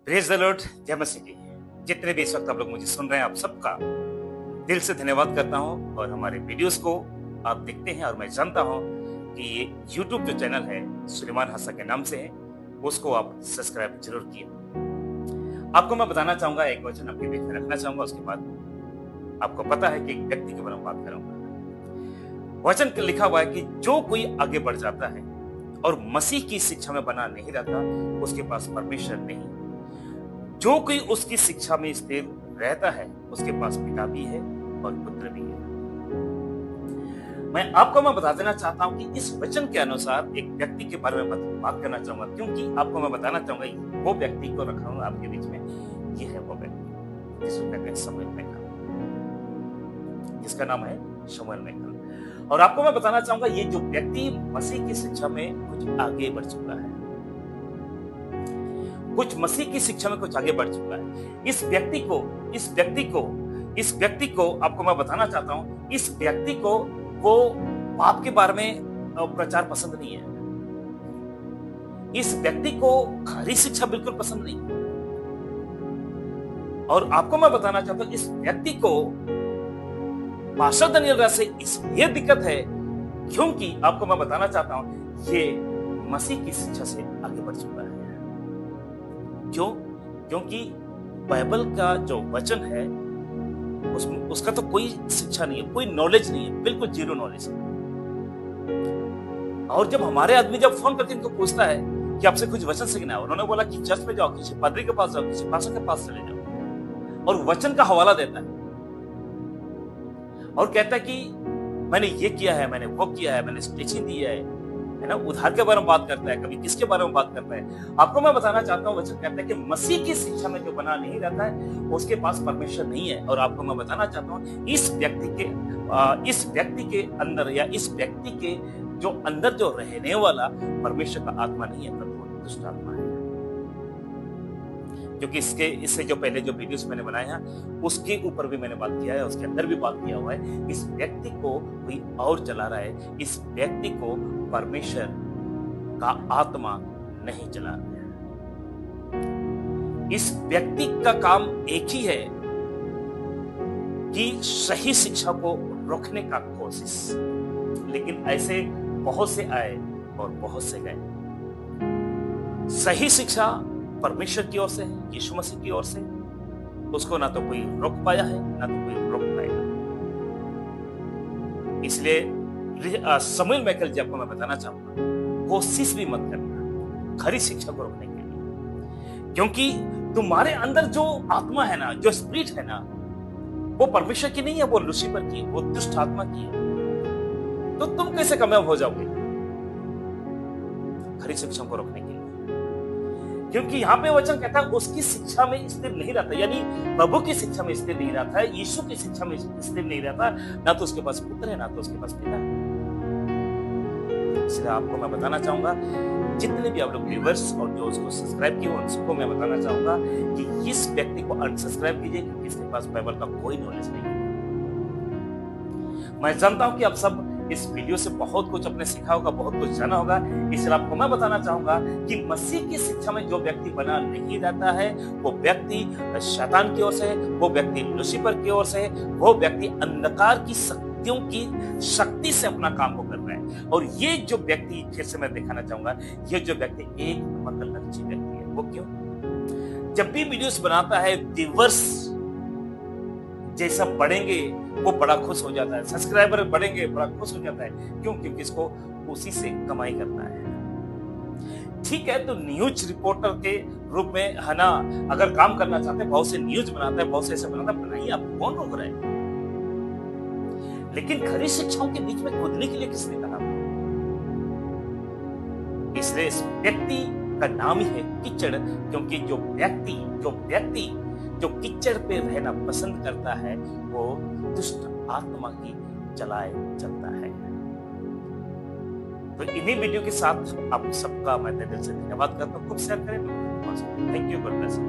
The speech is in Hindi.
प्रेज द लॉर्ड, जय मसीह की। जितने भी इस वक्त आप लोग मुझे सुन रहे हैं, आप सबका दिल से धन्यवाद करता हूं। और हमारे वीडियोस को आप देखते हैं और मैं जानता हूं कि ये यूट्यूब जो चैनल है सुलेमान हसन के नाम से है, उसको आप सब्सक्राइब जरूर किए। आपको मैं बताना चाहूंगा, एक वचन आपके बीच में रखना चाहूंगा, उसके बाद आपको पता है कि एक व्यक्ति के बारे में बात करूंगा। वचन लिखा हुआ है कि जो कोई आगे बढ़ जाता है और मसीह की शिक्षा में बना नहीं रहता, उसके पास परमेश्वर नहीं। जो कोई उसकी शिक्षा में स्थिर रहता है, उसके पास पिता भी है और पुत्र भी है। मैं बता देना चाहता हूं कि इस वचन के अनुसार एक व्यक्ति के बारे में बात करना चाहूंगा, क्योंकि आपको मैं बताना चाहूंगा वो व्यक्ति को रखा हूं आपके बीच में। ये है वो व्यक्ति जिसको कहते हैं शमूएल मैकल, जिसका नाम है शमूएल मैकल। और आपको मैं बताना चाहूंगा ये जो व्यक्ति मसीह की शिक्षा में कुछ आगे बढ़ चुका है, कुछ मसीह की शिक्षा में कुछ आगे बढ़ चुका है। इस व्यक्ति को आपको मैं बताना चाहता हूं, इस व्यक्ति को वो पाप के बारे में प्रचार पसंद नहीं है। इस व्यक्ति को खरी शिक्षा बिल्कुल पसंद नहीं है। और आपको मैं बताना चाहता हूं, इस व्यक्ति को पास्टर दानियल राज से इसलिए दिक्कत है क्योंकि आपको मैं बताना चाहता हूं ये मसीह की शिक्षा से आगे बढ़ चुका है। क्यों? क्योंकि बाइबल का जो वचन है उसका तो कोई शिक्षा नहीं है, कोई नॉलेज नहीं है, बिल्कुल जीरो नॉलेज है। और जब हमारे आदमी जब फोन करके इनको पूछता है कि आपसे कुछ वचन सीखना है, उन्होंने बोला कि चर्च में जाओ, किसी पादरी के पास जाओ, किसी पास्टर के पास चले जाओ, और वचन का हवाला देता है और कहता है कि मैंने ये किया है, मैंने वो किया है, मैंने टीचिंग दी है ना। उधार के बारे में बात करता है, कभी किसके बारे में बात करता है। आपको मैं बताना चाहता हूं, वचन कहता है कि मसीह की शिक्षा में जो बना नहीं रहता है, उसके पास परमेश्वर नहीं है। और आपको मैं बताना चाहता हूं, इस व्यक्ति के अंदर या इस व्यक्ति के जो अंदर जो रहने वाला परमेश्वर का आत्मा नहीं है, परंतु दुष्ट आत्मा है। क्योंकि इससे जो पहले जो वीडियोस मैंने बनाए हैं उसके ऊपर भी मैंने बात किया है, उसके अंदर भी बात किया हुआ है। इस व्यक्ति को कोई और चला रहा है, इस व्यक्ति को परमेश्वर का आत्मा नहीं चला रहा है। इस व्यक्ति का काम एक ही है कि सही शिक्षा को रोकने का कोशिश, लेकिन ऐसे बहुत से आए और बहुत से गए। सही शिक्षा परमेश्वर की ओर से है, यीशु मसीह की ओर से, उसको ना तो कोई रोक पाया है, ना तो कोई रोक पाएगा। इसलिए शमूएल मैकल जी आपको मैं बताना चाहूंगा, कोशिश भी मत करना खरी शिक्षा को रोकने के लिए, क्योंकि तुम्हारे अंदर जो आत्मा है ना, जो स्पिरिट है ना, वो परमेश्वर की नहीं है, वो लूसीफर की है, वो दुष्ट आत्मा की है। तो तुम कैसे कामयाब हो जाओगे खरी शिक्षा को रोकने के लिए? क्योंकि यहाँ पे वचन कहता है उसकी शिक्षा में स्थिर नहीं रहता, यानी प्रभु की शिक्षा में स्थिर नहीं रहता है, यीशु की शिक्षा में स्थिर नहीं रहता, ना तो उसके पास पुत्र है, ना तो उसके पास पिता है। इसलिए आपको मैं बताना चाहूंगा, जितने भी आप लोग व्यूअर्स और जो उसको सब्सक्राइब किए उन सबको मैं बताना चाहूंगा कि इस व्यक्ति को अनसब्सक्राइब कीजिए, क्योंकि इसके पास बाइबल का कोई नॉलेज नहीं है। मैं जानता हूं कि आप सब इस वीडियो से बहुत कुछ अपने सीखा होगा, बहुत कुछ जाना होगा। इसलिए आपको मैं बताना चाहूंगा कि मसीह की शिक्षा में जो व्यक्ति बना नहीं रहता है, वो व्यक्ति शैतान की ओर से है, वो व्यक्ति लूसीफर की ओर से है, वो व्यक्ति अंधकार की शक्तियों की शक्ति से अपना काम को कर रहा है। और ये जो व्यक्ति, फिर से मैं दिखाना चाहूंगा, ये जो व्यक्ति एक नंबर का लक्ष्य व्यक्ति है। वो क्यों? जब भी वीडियोस बनाता है, व्यूअर्स जैसा बढ़ेंगे वो बड़ा खुश हो जाता है, सब्सक्राइबर बढ़ेंगे बड़ा खुश हो जाता है। क्यों? क्योंकि इसको उसी से कमाई करना है। ठीक है, तो न्यूज रिपोर्टर के रूप में है ना, अगर काम करना चाहते हैं, बहुत से न्यूज बनाता है, बहुत से ऐसा बनाता है, बनाइए, आपको कौन रोक रहा है? लेकिन खरी शिक्षाओं के बीच में कूदने के लिए किसने कहा? इसलिए इस व्यक्ति का नाम ही है कीचड़, क्योंकि जो व्यक्ति जो कीचड़ पे रहना पसंद करता है, वो दुष्ट आत्मा की चलाए चलता है। तो इन्हीं वीडियो के साथ आप सबका मैं दिल से धन्यवाद करता हूँ। खूब शेयर करें। Thank you, God bless you.